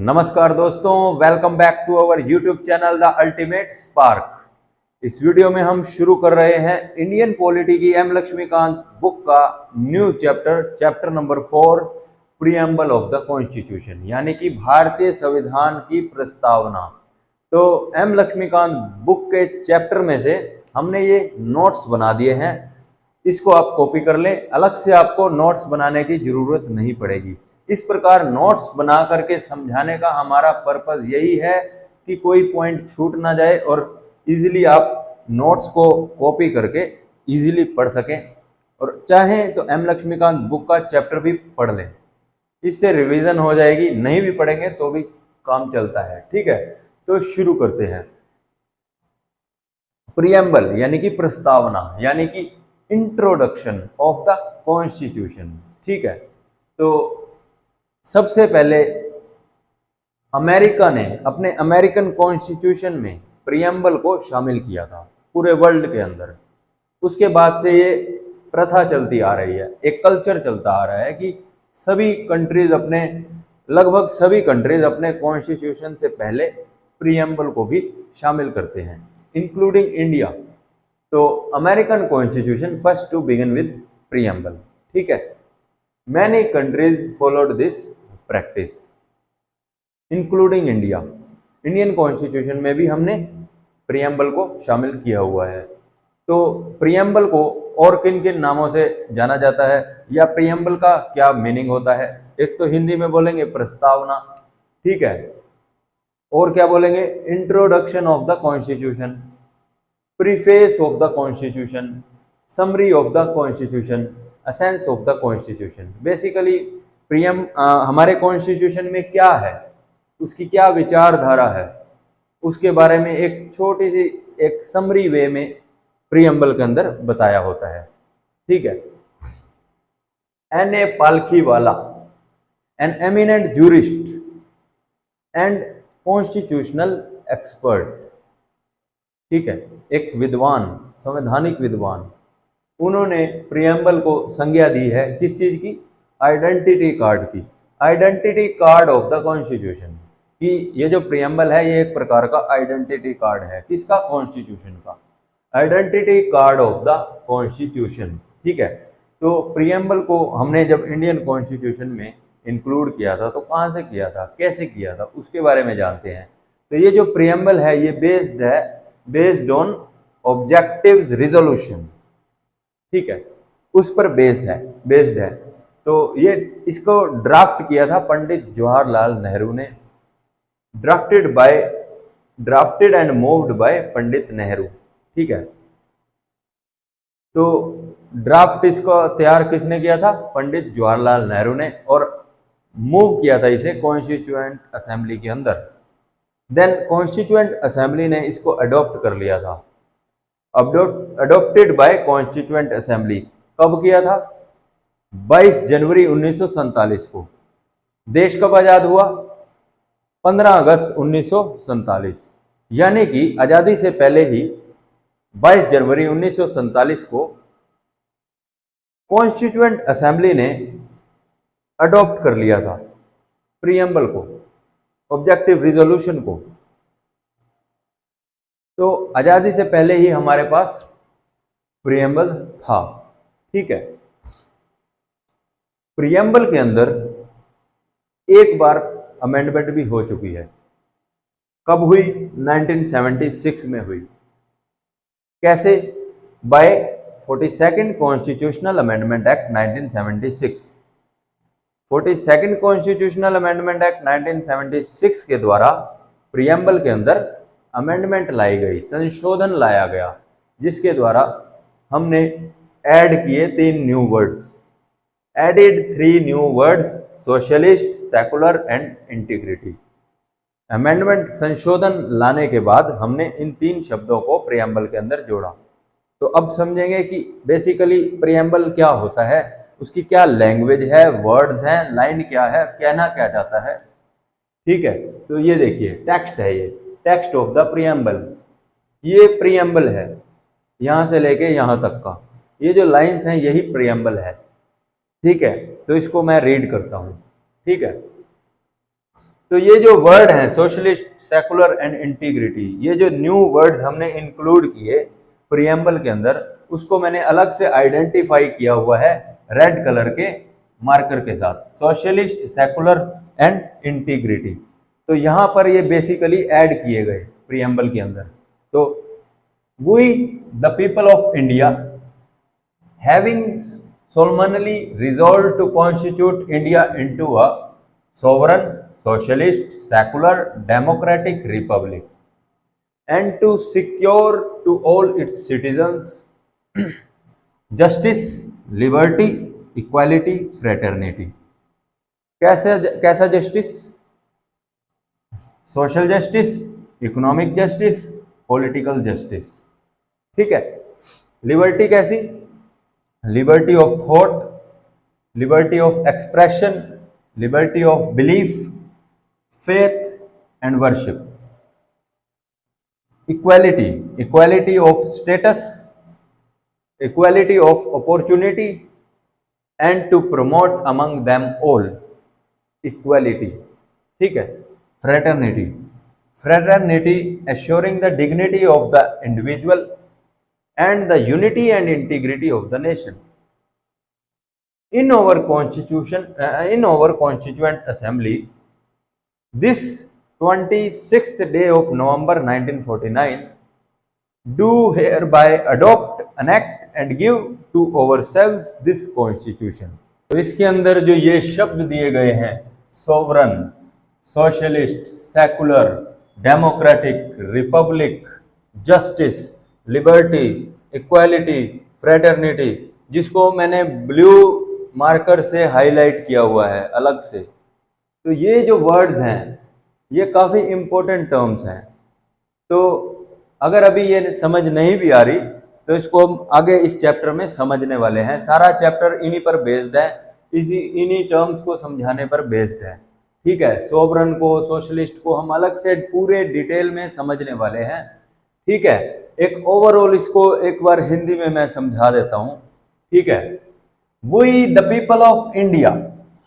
नमस्कार दोस्तों, welcome back to our YouTube channel the Ultimate Spark. इस वीडियो में हम शुरू कर रहे हैं इंडियन पॉलिटी की एम लक्ष्मीकांत बुक का new chapter number 4, preamble of the constitution, यानी कि भारतीय संविधान की प्रस्तावना। तो एम लक्ष्मीकांत बुक के चैप्टर में से हमने ये नोट्स बना दिए हैं, इसको आप कॉपी कर लें। अलग से आपको नोट्स बनाने की जरूरत नहीं पड़ेगी। इस प्रकार नोट्स बना करके समझाने का हमारा पर्पस यही है कि कोई पॉइंट छूट ना जाए और इजीली आप नोट्स को कॉपी करके इजीली पढ़ सकें, और चाहें तो एम लक्ष्मीकांत बुक का चैप्टर भी पढ़ लें, इससे रिवीजन हो जाएगी। नहीं भी पढ़ेंगे तो भी काम चलता है, ठीक है। तो शुरू करते हैं। प्रीएम्बल यानी कि प्रस्तावना, यानी कि इंट्रोडक्शन ऑफ द कॉन्स्टिट्यूशन, ठीक है। तो सबसे पहले अमेरिका ने अपने अमेरिकन कॉन्स्टिट्यूशन में प्रीएम्बल को शामिल किया था पूरे वर्ल्ड के अंदर। उसके बाद से ये प्रथा चलती आ रही है, एक कल्चर चलता आ रहा है कि लगभग सभी कंट्रीज अपने कॉन्स्टिट्यूशन से पहले प्रीएम्बल को भी शामिल करते हैं, इंक्लूडिंग इंडिया। तो American constitution first to begin with preamble, ठीक है। Many countries followed this practice including India. Indian constitution में भी हमने प्रीएम्बल को शामिल किया हुआ है। तो प्रीएम्बल को और किन किन नामों से जाना जाता है, या प्रीएम्बल का क्या मीनिंग होता है? एक तो हिंदी में बोलेंगे प्रस्तावना, ठीक है, और क्या बोलेंगे? Introduction of the constitution, preface of the constitution, summary of the constitution, essence of the constitution. Basically हमारे कॉन्स्टिट्यूशन में क्या है, उसकी क्या विचारधारा है, उसके बारे में एक छोटी सी एक समरी वे में प्रीएम्बल के अंदर बताया होता है, ठीक है। N.A. Palkhivala, an eminent jurist and constitutional expert, ठीक है, एक विद्वान, संवैधानिक विद्वान, उन्होंने प्रीएम्बल को संज्ञा दी है किस चीज की? आइडेंटिटी कार्ड की, identity card of the constitution. कि ये जो प्रीएम्बल है ये एक प्रकार का आइडेंटिटी कार्ड है, किसका? कॉन्स्टिट्यूशन का, identity card of the constitution, ठीक है। तो प्रीएम्बल को हमने जब इंडियन कॉन्स्टिट्यूशन में इंक्लूड किया था तो कहाँ से किया था, कैसे किया था, उसके बारे में जानते हैं। तो ये जो प्रीएम्बल है ये बेस्ड ऑन ऑब्जेक्टिव्स रिजोल्यूशन, ठीक है, उस पर बेस्ड है। तो ये इसको ड्राफ्ट किया था पंडित जवाहरलाल नेहरू ने, drafted and moved by Pandit Nehru, ठीक है। तो ड्राफ्ट इसको तैयार किसने किया था? पंडित जवाहरलाल नेहरू ने, और मूव किया था इसे कॉन्स्टिट्यूएंट असेंबली के अंदर। देन कॉन्स्टिट्यूएंट असेंबली ने इसको अडॉप्ट कर लिया था, अडॉप्टेड बाय कॉन्स्टिट्यूएंट असेंबली। कब किया था? 22 जनवरी 1947 को। देश कब आजाद हुआ? 15 अगस्त 1947, यानी कि आजादी से पहले ही 22 जनवरी 1947 को कॉन्स्टिट्यूएंट असेंबली ने अडॉप्ट कर लिया था प्रीएम्बल को, ऑब्जेक्टिव रिजोल्यूशन को। तो आजादी से पहले ही हमारे पास प्रीएम्बल था, ठीक है। प्रीएम्बल के अंदर एक बार अमेंडमेंट भी हो चुकी है। कब हुई? 1976 में हुई। कैसे? By 42nd constitutional amendment act 1976। 42nd constitutional amendment act 1976 के द्वारा प्रीएम्बल के अंदर अमेंडमेंट लाई गई, संशोधन लाया गया, जिसके द्वारा हमने ऐड किए 3 new words, added 3 new words, socialist, secular and integrity. Amendment संशोधन लाने के बाद हमने इन 3 शब्दों को प्रीएम्बल के अंदर जोड़ा। तो अब समझेंगे कि बेसिकली प्रीएम्बल क्या होता है, उसकी क्या लैंग्वेज है, वर्ड्स हैं, लाइन क्या है, कहना क्या चाहता है, ठीक है। तो ये देखिए टेक्स्ट है, ये टेक्स्ट ऑफ द प्रीएम्बल, ये प्रीएम्बल है, यहां से लेके यहां तक का ये जो लाइंस हैं यही प्रीएम्बल है, ठीक है। तो इसको मैं रीड करता हूं, ठीक है। तो ये जो वर्ड हैं सोशलिस्ट, सेकुलर एंड इंटीग्रिटी, ये जो न्यू वर्ड्स हमने इंक्लूड किए प्रियम्बल के अंदर, उसको मैंने अलग से आइडेंटिफाई किया हुआ है रेड कलर के मार्कर के साथ, सोशलिस्ट, सेकुलर एंड इंटीग्रिटी। तो यहाँ पर ये बेसिकली ऐड किए गए प्रियम्बल के अंदर। तो we the people of India having solemnly resolved to constitute India into a sovereign, socialist, secular, democratic republic, and to secure to all its citizens justice, liberty, equality, fraternity। कैसा justice? Social justice, economic justice, political justice. ठीक है। Liberty कैसी? Liberty of thought, liberty of expression, liberty of belief, faith and worship. Equality, equality of status, equality of opportunity and to promote among them all equality. ठीक है। Fraternity, fraternity assuring the dignity of the individual and the unity and integrity of the nation. In our constitution, in our constituent assembly, this 26th day of November 1949, do hereby adopt, enact and give to ourselves this constitution। तो इसके अंदर जो ये शब्द दिए गए हैं, sovereign, socialist, secular, democratic, Republic, justice, liberty, equality, fraternity, जिसको मैंने ब्लू मार्कर से हाईलाइट किया हुआ है अलग से। तो ये जो वर्ड्स हैं ये काफ़ी इम्पोर्टेंट टर्म्स हैं। तो अगर अभी ये समझ नहीं भी आ रही तो इसको हम आगे इस चैप्टर में समझने वाले हैं। सारा चैप्टर इन्हीं पर बेस्ड है, इन्हीं टर्म्स को समझाने पर बेस्ड है। ठीक है। सोवरन को, सोशलिस्ट को हम अलग से पूरे डिटेल में समझने वाले हैं। ठीक है। एक ओवरऑल इसको एक बार हिंदी में मैं समझा देता हूं। ठीक है। We the people of India,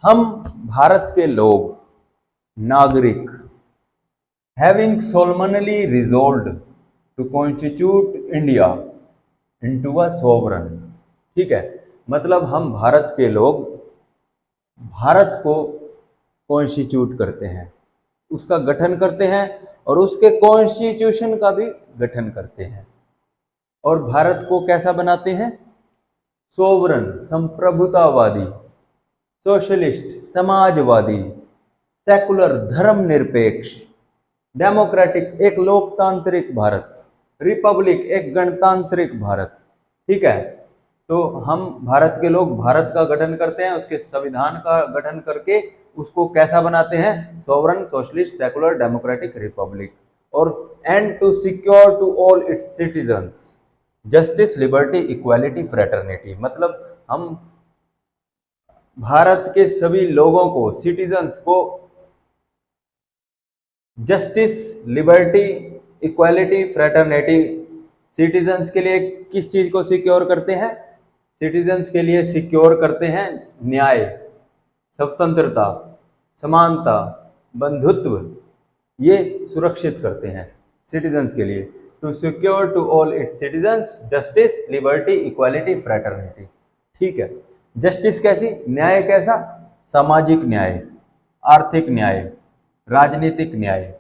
हम भारत के लोग, नागरिक, having solemnly resolved to constitute India into a sovereign. ठीक है। मतलब हम भारत के लोग भारत को कॉन्स्टिट्यूट करते हैं, उसका गठन करते हैं और उसके कॉन्स्टिट्यूशन का भी गठन करते हैं। और भारत को कैसा बनाते हैं? सोवरन, संप्रभुतावादी, सोशलिस्ट, समाजवादी, सेकुलर, धर्मनिरपेक्ष, डेमोक्रेटिक, एक लोकतांत्रिक भारत, रिपब्लिक, एक गणतांत्रिक भारत। ठीक है। तो हम भारत के लोग भारत का गठन करते हैं, उसके संविधान का गठन करके उसको कैसा बनाते हैं? Sovereign, socialist, secular, democratic, republic. और and to secure to all its citizens justice, liberty, equality, fraternity. मतलब हम भारत के सभी लोगों को, सिटीजन्स को justice, liberty, equality, fraternity, citizens के लिए किस चीज को सिक्योर करते हैं? सिटीजन्स के लिए सिक्योर करते हैं न्याय, स्वतंत्रता, समानता, बंधुत्व, ये सुरक्षित करते हैं सिटीजन्स के लिए। To secure to all its citizens justice, liberty, equality, fraternity. ठीक है। जस्टिस कैसी? न्याय कैसा? सामाजिक न्याय, आर्थिक न्याय, राजनीतिक न्याय।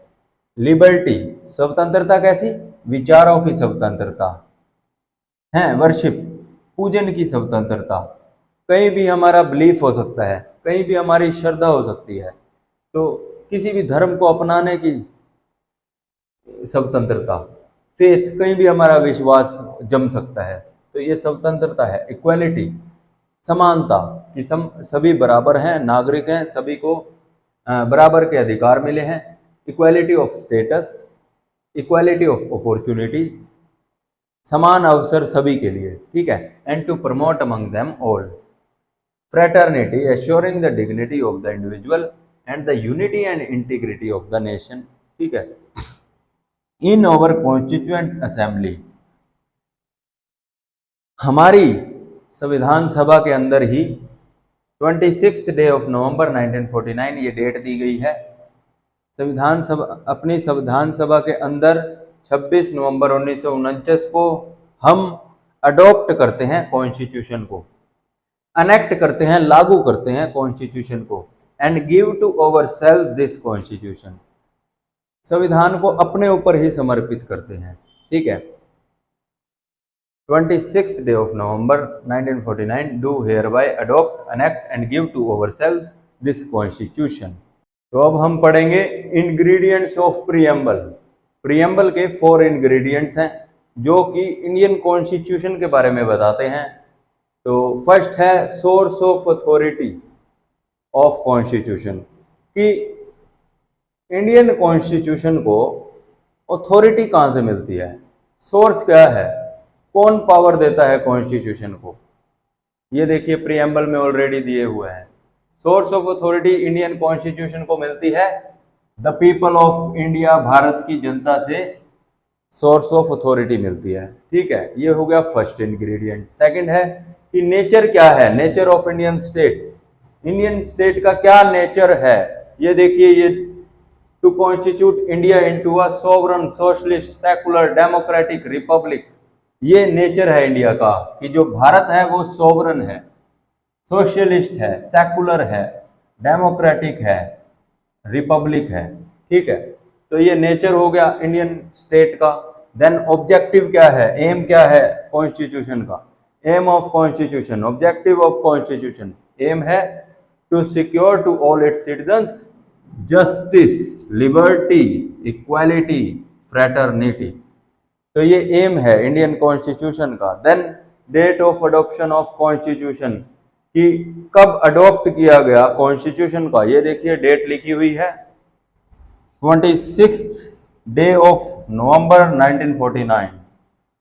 लिबर्टी, स्वतंत्रता कैसी? विचारों की स्वतंत्रता है। वर्शिप, पूजन की स्वतंत्रता, कहीं भी हमारा बिलीफ हो सकता है, कहीं भी हमारी श्रद्धा हो सकती है, तो किसी भी धर्म को अपनाने की स्वतंत्रता, फेथ, कहीं भी हमारा विश्वास जम सकता है, तो ये स्वतंत्रता है। इक्वालिटी, समानता कि सभी बराबर हैं, नागरिक हैं, सभी को बराबर के अधिकार मिले हैं। Equality of status, equality of opportunity, समान अवसर सभी के लिए। ठीक है। And to promote among them all. Fraternity assuring the dignity of the individual and the unity and integrity of the nation. ठीक है। इन आवर कॉन्स्टिट्यूएंट असेंबली, हमारी संविधान सभा के अंदर ही 26 डे ऑफ नवंबर 1949 ये डेट दी गई है। संविधान सभा, अपनी संविधान सभा के अंदर 26 नवंबर 1949 को हम अडॉप्ट करते हैं कॉन्स्टिट्यूशन को, अनेक्ट करते हैं, लागू करते हैं कॉन्स्टिट्यूशन को, and give to our self this constitution, संविधान को अपने ऊपर ही समर्पित करते हैं। ठीक है। 26th day of November 1949 do hereby adopt, enact and give to ourselves this constitution। तो अब हम पढ़ेंगे इंग्रेडिएंट्स ऑफ प्रीएम्बल। प्रीएम्बल के 4 इंग्रेडिएंट्स हैं जो कि इंडियन कॉन्स्टिट्यूशन के बारे में बताते हैं। तो फर्स्ट है source of authority of constitution, कि इंडियन कॉन्स्टिट्यूशन को अथॉरिटी कहाँ से मिलती है, सोर्स क्या है, कौन पावर देता है कॉन्स्टिट्यूशन को। ये देखिए प्रीएम्बल में ऑलरेडी दिए हुए हैं। Source of authority Indian constitution को मिलती है the people of India, Bharat की जनता से सोर्स ऑफ अथॉरिटी मिलती है। ठीक है, ये हो गया फर्स्ट इंग्रेडिएंट। सेकंड है कि नेचर क्या है, nature of Indian state, Indian state का क्या नेचर है। ये देखिए, ये to constitute India into a sovereign socialist secular democratic republic, ये नेचर है इंडिया का कि जो भारत है वो सोवरन है, सोशलिस्ट है, सेकुलर है, डेमोक्रेटिक है, रिपब्लिक है। ठीक है, तो ये नेचर हो गया इंडियन स्टेट का। देन ऑब्जेक्टिव क्या है, एम क्या है कॉन्स्टिट्यूशन का, aim of constitution, objective of constitution, aim है to secure to all its citizens justice, liberty, equality, fraternity. तो ये एम है इंडियन कॉन्स्टिट्यूशन का। Then date of adoption of constitution, कि कब अडॉप्ट किया गया कॉन्स्टिट्यूशन का, ये देखिए डेट लिखी हुई है 26th day of November 1949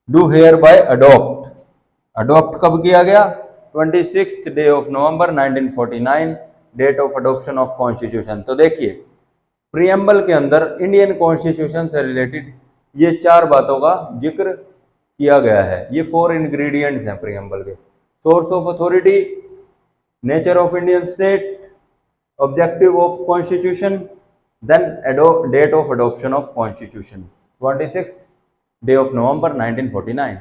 do hereby adopt. Adopt कब किया गया, 26th day of November 1949, date of adoption of constitution. तो देखिए प्रीएम्बल के अंदर इंडियन कॉन्स्टिट्यूशन से रिलेटेड ये 4 बातों का जिक्र किया गया है। ये 4 इंग्रेडिएंट्स हैं प्रीएम्बल के, source of authority, nature of Indian state, objective of constitution, then date of adoption of constitution 26th day of November 1949।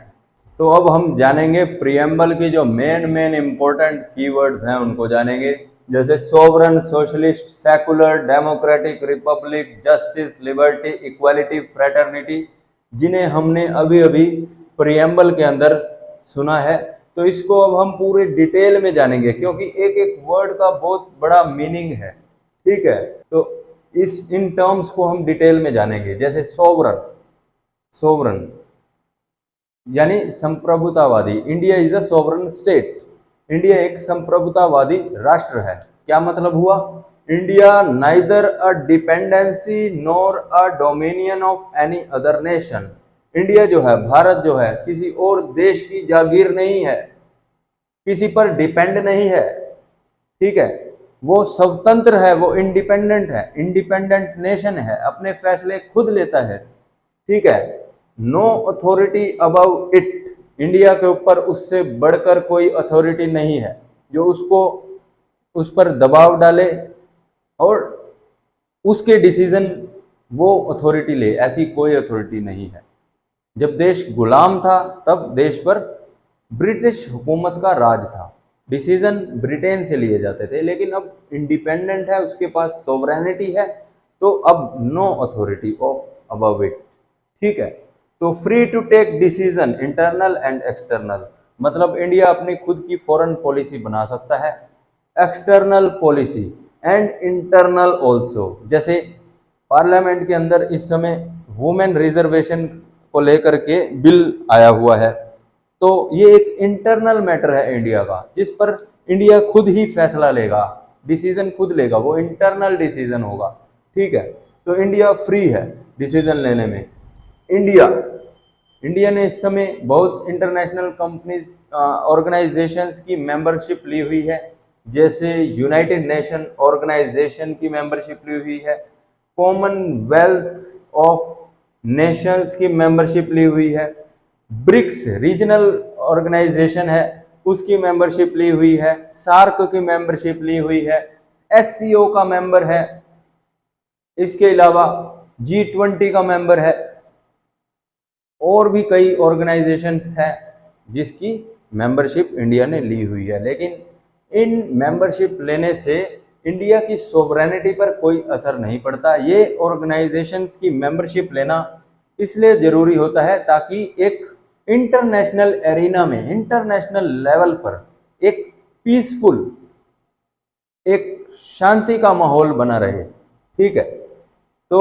तो अब हम जानेंगे प्रीएम्बल की जो मेन इंपॉर्टेंट कीवर्ड्स हैं उनको जानेंगे, जैसे sovereign, socialist, secular, democratic, Republic, justice, liberty, equality, fraternity, जिन्हें हमने अभी अभी प्रीएम्बल के अंदर सुना है। तो इसको अब हम पूरे डिटेल में जानेंगे क्योंकि एक एक वर्ड का बहुत बड़ा मीनिंग है। ठीक है, तो इन टर्म्स को हम डिटेल में जानेंगे। जैसे सोवरन, सोवरन यानी संप्रभुतावादी, India is a sovereign state, India एक संप्रभुतावादी राष्ट्र है। क्या मतलब हुआ, India neither a dependency nor a dominion of any other nation, India जो है, भारत जो है, किसी और देश की जागीर नहीं है, किसी पर डिपेंड नहीं है। ठीक है, वो स्वतंत्र है, वो इंडिपेंडेंट है, इंडिपेंडेंट नेशन है, अपने फैसले खुद लेता है। ठीक है, no authority above it, India के ऊपर उससे बढ़कर कोई अथॉरिटी नहीं है जो उसको उस पर दबाव डाले और उसके डिसीजन वो अथॉरिटी ले, ऐसी कोई अथॉरिटी नहीं है। जब देश गुलाम था तब देश पर ब्रिटिश हुकूमत का राज था, डिसीजन ब्रिटेन से लिए जाते थे, लेकिन अब इंडिपेंडेंट है, उसके पास सोवरेनिटी है, तो अब no authority of above it. ठीक है, तो free to take decision internal and external, मतलब इंडिया अपनी खुद की फॉरेन पॉलिसी बना सकता है, external policy and internal also. जैसे पार्लियामेंट के अंदर इस समय वुमेन रिजर्वेशन को लेकर के बिल आया हुआ है, तो ये एक इंटरनल मैटर है इंडिया का, जिस पर इंडिया खुद ही फैसला लेगा, डिसीजन खुद लेगा, वो इंटरनल डिसीजन होगा। ठीक है, तो इंडिया फ्री है डिसीजन लेने में। इंडिया ने इस समय बहुत इंटरनेशनल कंपनीज ऑर्गेनाइजेशंस की मेंबरशिप ली हुई है, जैसे यूनाइटेड नेशन ऑर्गेनाइजेशन की मेंबरशिप ली हुई है, कॉमनवेल्थ ऑफ नेशंस की मेंबरशिप ली हुई है, ब्रिक्स रीजनल ऑर्गेनाइजेशन है उसकी मेंबरशिप ली हुई है, सार्क की मेंबरशिप ली हुई है, एससीओ का मेंबर है, इसके अलावा G20 का मेंबर है, और भी कई ऑर्गेनाइजेशंस हैं जिसकी मेंबरशिप इंडिया ने ली हुई है। लेकिन इन मेंबरशिप लेने से इंडिया की सोवरेनिटी पर कोई असर नहीं पड़ता। ये ऑर्गेनाइजेशंस की मेंबरशिप लेना इसलिए ज़रूरी होता है ताकि एक इंटरनेशनल एरिना में, इंटरनेशनल लेवल पर एक पीसफुल, एक शांति का माहौल बना रहे। ठीक है, तो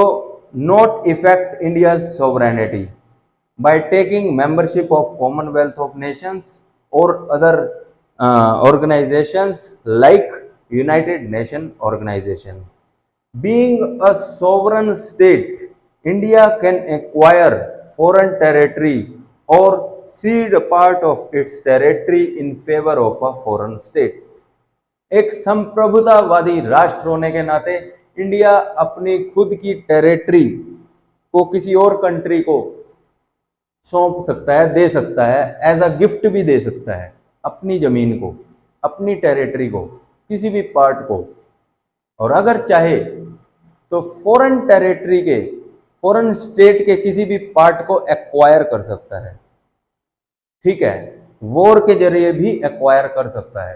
not effect India sovereignty by taking membership of Commonwealth of Nations or other organizations like United Nations organization. Being a sovereign state, India can acquire foreign territory or cede a part of its territory in favor of a foreign state. एक संप्रभुतावादी राष्ट्र होने के नाते India अपनी खुद की territory को किसी और कंट्री को सौंप सकता है, दे सकता है, एज अ गिफ्ट भी दे सकता है अपनी ज़मीन को, अपनी टेरिटरी को, किसी भी पार्ट को। और अगर चाहे तो फॉरेन टेरिटरी के, फॉरेन स्टेट के किसी भी पार्ट को एक्वायर कर सकता है। ठीक है, वॉर के जरिए भी एक्वायर कर सकता है,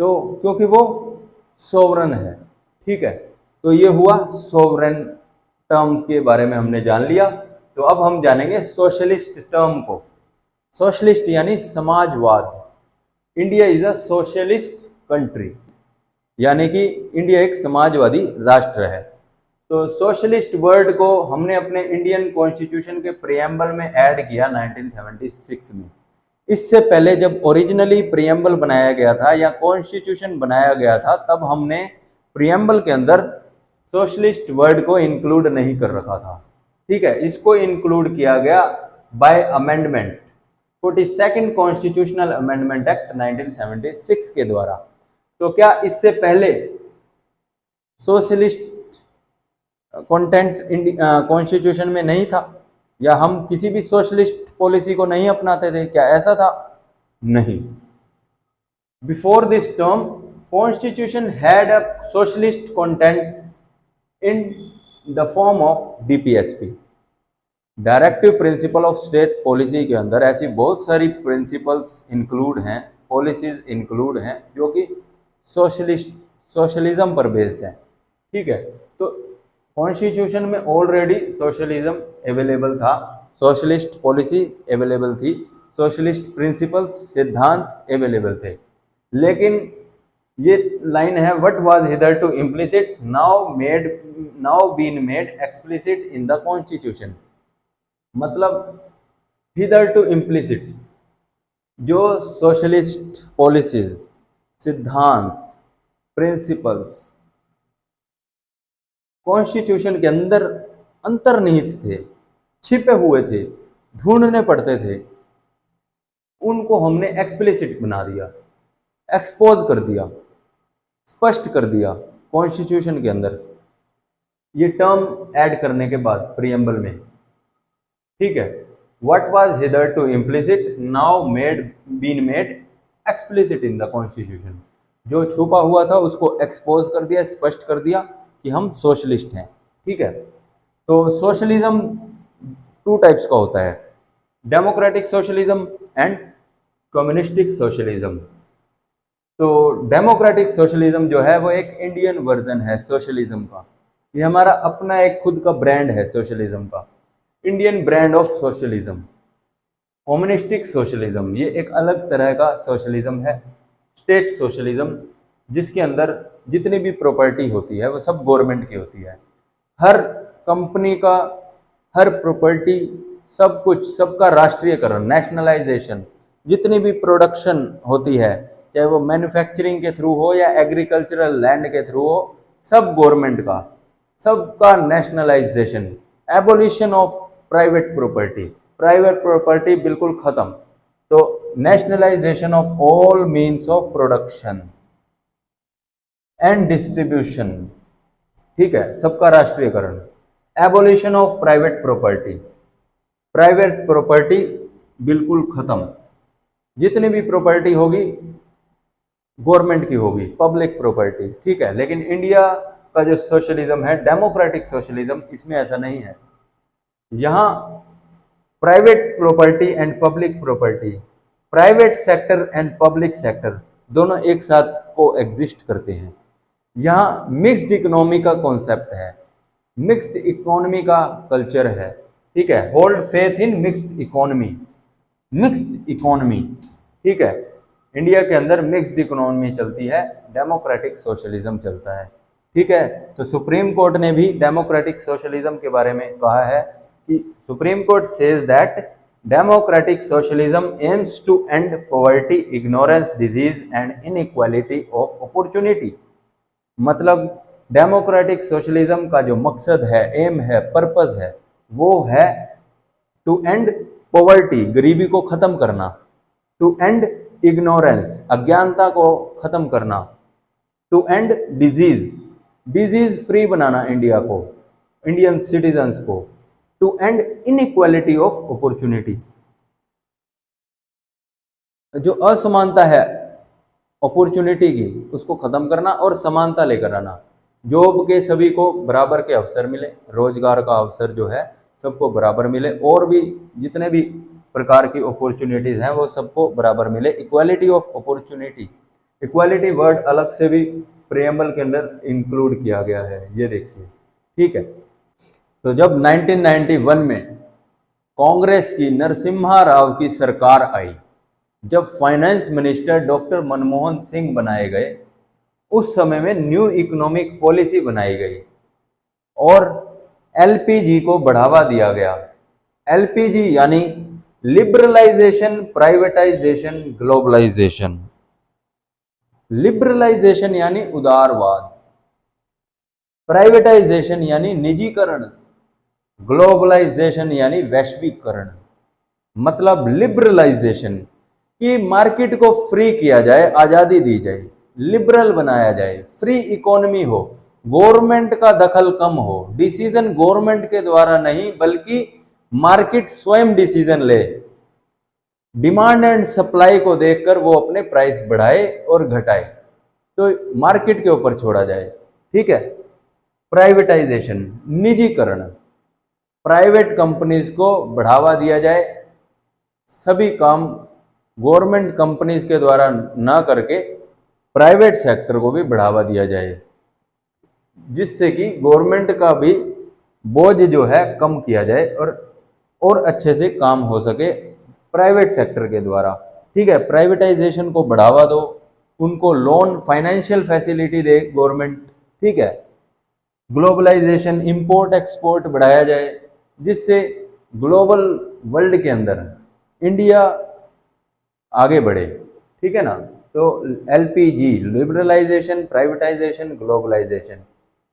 तो क्योंकि वो सोवरन है। ठीक है, तो ये हुआ सोवरेन टर्म के बारे में हमने जान लिया। तो अब हम जानेंगे सोशलिस्ट टर्म को। सोशलिस्ट यानी समाजवाद। India is a socialist country, यानी कि इंडिया एक समाजवादी राष्ट्र है। तो सोशलिस्ट वर्ड को हमने अपने इंडियन कॉन्स्टिट्यूशन के प्रियम्बल में ऐड किया 1976 में। इससे पहले जब ओरिजिनली प्रियम्बल बनाया गया था या कॉन्स्टिट्यूशन बनाया गया था, तब हमने प्रियम्बल के अंदर सोशलिस्ट वर्ड को इंक्लूड नहीं कर रखा था। ठीक है, इसको इंक्लूड किया गया by amendment, 42nd constitutional amendment act 1976 के द्वारा। तो क्या इससे पहले सोशलिस्ट कंटेंट कॉन्स्टिट्यूशन में नहीं था, या हम किसी भी सोशलिस्ट पॉलिसी को नहीं अपनाते थे? क्या ऐसा था? नहीं। Before this term constitution had a socialist content in the form of DPSP, directive principle of state policy के अंदर ऐसी बहुत सारी प्रिंसिपल्स इंक्लूड हैं, पॉलिसीज इंक्लूड हैं जो कि सोशलिज्म पर बेस्ड हैं। ठीक है, तो कॉन्स्टिट्यूशन में ऑलरेडी सोशलिज्म अवेलेबल था, सोशलिस्ट पॉलिसी अवेलेबल थी, सोशलिस्ट प्रिंसिपल्स, सिद्धांत अवेलेबल थे। लेकिन ये लाइन है, what was hitherto implicit now been made explicit in the constitution. मतलब हिदरटू इम्प्लिसिट जो सोशलिस्ट पॉलिसीज, सिद्धांत, प्रिंसिपल्स कॉन्स्टिट्यूशन के अंदर अंतर्निहित थे, छिपे हुए थे, ढूंढने पड़ते थे, उनको हमने एक्सप्लिसिट बना दिया, एक्सपोज कर दिया, स्पष्ट कर दिया कॉन्स्टिट्यूशन के अंदर, ये टर्म ऐड करने के बाद प्रियम्बल में। ठीक है, what was hitherto implicit now been made explicit in the constitution. जो छुपा हुआ था उसको एक्सपोज कर दिया, स्पष्ट कर दिया कि हम सोशलिस्ट हैं। ठीक है, तो सोशलिज्म 2 टाइप्स का होता है, democratic socialism and communistic socialism. तो डेमोक्रेटिक सोशलिज्म जो है वो एक इंडियन वर्जन है सोशलिज्म का, ये हमारा अपना एक खुद का ब्रांड है सोशलिज्म का, Indian brand of socialism. Communistic socialism ये एक अलग तरह का सोशलिज्म है, स्टेट सोशलिज्म, जिसके अंदर जितनी भी प्रॉपर्टी होती है वो सब गवर्नमेंट की होती है। हर कंपनी का, हर प्रॉपर्टी, सब कुछ, सबका राष्ट्रीयकरण, नेशनलाइजेशन, जितनी भी प्रोडक्शन होती है, चाहे वो मैन्युफैक्चरिंग के थ्रू हो या एग्रीकल्चरल लैंड के थ्रू हो, सब गवर्नमेंट का, सबका nationalisation, abolition of private property, private property बिल्कुल खत्म। तो nationalisation of all means of production and distribution. ठीक है, सबका राष्ट्रीयकरण, abolition of private property, private property बिल्कुल खत्म, जितनी भी प्रॉपर्टी होगी गवर्नमेंट की होगी, पब्लिक प्रॉपर्टी। ठीक है, लेकिन इंडिया का जो सोशलिज्म है, डेमोक्रेटिक सोशलिज्म, इसमें ऐसा नहीं है। यहाँ private property and public property, private sector and public sector दोनों एक साथ को एग्जिस्ट करते हैं। यहाँ मिक्स्ड इकोनॉमी का कॉन्सेप्ट है, मिक्स्ड इकोनॉमी का कल्चर है, ठीक है। Hold faith in mixed economy, mixed economy, ठीक है। इंडिया के अंदर मिक्स्ड इकोनॉमी चलती है, डेमोक्रेटिक सोशलिज्म चलता है, ठीक है। तो सुप्रीम कोर्ट ने भी डेमोक्रेटिक सोशलिज्म के बारे में कहा है कि Supreme Court says that democratic socialism aims to end poverty, ignorance, disease and inequality of opportunity. मतलब डेमोक्रेटिक सोशलिज्म का जो मकसद है, एम है, पर्पस है, वो है टू एंड पॉवर्टी, गरीबी को खत्म करना, टू एंड इग्नोरेंस, अज्ञानता को खत्म करना, to end disease, disease free बनाना इंडिया को, इंडियन सिटीजन्स को, to end inequality of opportunity, जो असमानता है अपॉर्चुनिटी की उसको खत्म करना और समानता लेकर आना। जॉब के सभी को बराबर के अवसर मिले, रोजगार का अवसर जो है सबको बराबर मिले, और भी जितने भी प्रकार की अपॉर्चुनिटीज हैं वो सबको बराबर मिले। Equality of opportunity, equality word अलग से भी प्रियम्बल के अंदर इंक्लूड किया गया है, ये देखिए, ठीक है। तो जब 1991 में कांग्रेस की नरसिम्हा राव की सरकार आई, जब finance minister doctor Manmohan Singh बनाए गए, उस समय में न्यू इकोनॉमिक पॉलिसी बनाई गई और एलपीजी को बढ़ावा दिया गया। एलपीजी यानी लिबरलाइजेशन, प्राइवेटाइजेशन, ग्लोबलाइजेशन। लिबरलाइजेशन यानी उदारवाद, प्राइवेटाइजेशन यानी निजीकरण, ग्लोबलाइजेशन यानी वैश्वीकरण। मतलब लिबरलाइजेशन कि मार्केट को फ्री किया जाए, आजादी दी जाए, लिबरल बनाया जाए, फ्री इकोनॉमी हो, गवर्नमेंट का दखल कम हो, डिसीजन गवर्नमेंट के द्वारा नहीं बल्कि मार्केट स्वयं डिसीजन ले, डिमांड एंड सप्लाई को देखकर वो अपने प्राइस बढ़ाए और घटाए, तो मार्केट के ऊपर छोड़ा जाए, ठीक है। प्राइवेटाइजेशन, निजीकरण, प्राइवेट कंपनीज को बढ़ावा दिया जाए, सभी काम गवर्नमेंट कंपनीज के द्वारा ना करके प्राइवेट सेक्टर को भी बढ़ावा दिया जाए, जिससे कि गवर्नमेंट का भी बोझ जो है कम किया जाए और अच्छे से काम हो सके प्राइवेट सेक्टर के द्वारा, ठीक है। प्राइवेटाइजेशन को बढ़ावा दो, उनको लोन, फाइनेंशियल फैसिलिटी दे गवर्नमेंट, ठीक है। ग्लोबलाइजेशन, इंपोर्ट एक्सपोर्ट बढ़ाया जाए, जिससे ग्लोबल वर्ल्ड के अंदर इंडिया आगे बढ़े, ठीक है ना। तो एलपीजी, लिबरलाइजेशन, प्राइवेटाइजेशन, ग्लोबलाइजेशन,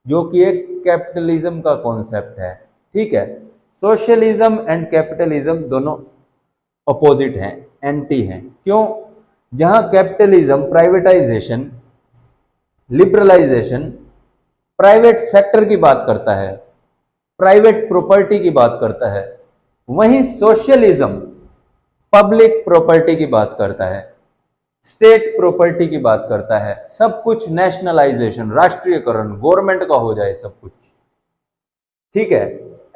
जो कि एक कैपिटलिज्म का कॉन्सेप्ट है, ठीक है। सोशलिज्म एंड कैपिटलिज्म दोनों अपोजिट हैं, एंटी हैं। क्यों? जहां capitalism, privatisation, liberalisation private sector की बात करता है, प्राइवेट प्रॉपर्टी की बात करता है, वहीं सोशलिज्म पब्लिक प्रॉपर्टी की बात करता है, स्टेट प्रॉपर्टी की बात करता है, सब कुछ नेशनलाइजेशन, राष्ट्रीयकरण, गवर्नमेंट का हो जाए सब कुछ, ठीक है।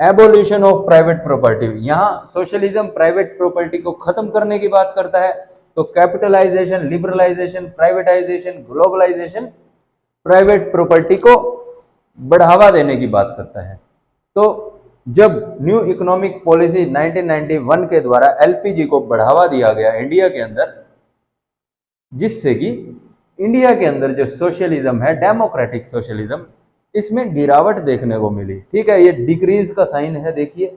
एबोल्यूशन ऑफ प्राइवेट प्रॉपर्टी, यहां सोशलिज्म प्राइवेट प्रॉपर्टी को खत्म करने की बात करता है, तो capitalisation, liberalisation, privatisation, globalisation private property को बढ़ावा देने की बात करता है। तो जब न्यू इकोनॉमिक पॉलिसी 1991 के द्वारा एलपीजी को बढ़ावा दिया गया इंडिया के अंदर, जिससे कि इंडिया के अंदर जो सोशलिज्म है, डेमोक्रेटिक सोशलिज्म, इसमें गिरावट देखने को मिली, ठीक है। ये डिक्रीज का साइन है, देखिए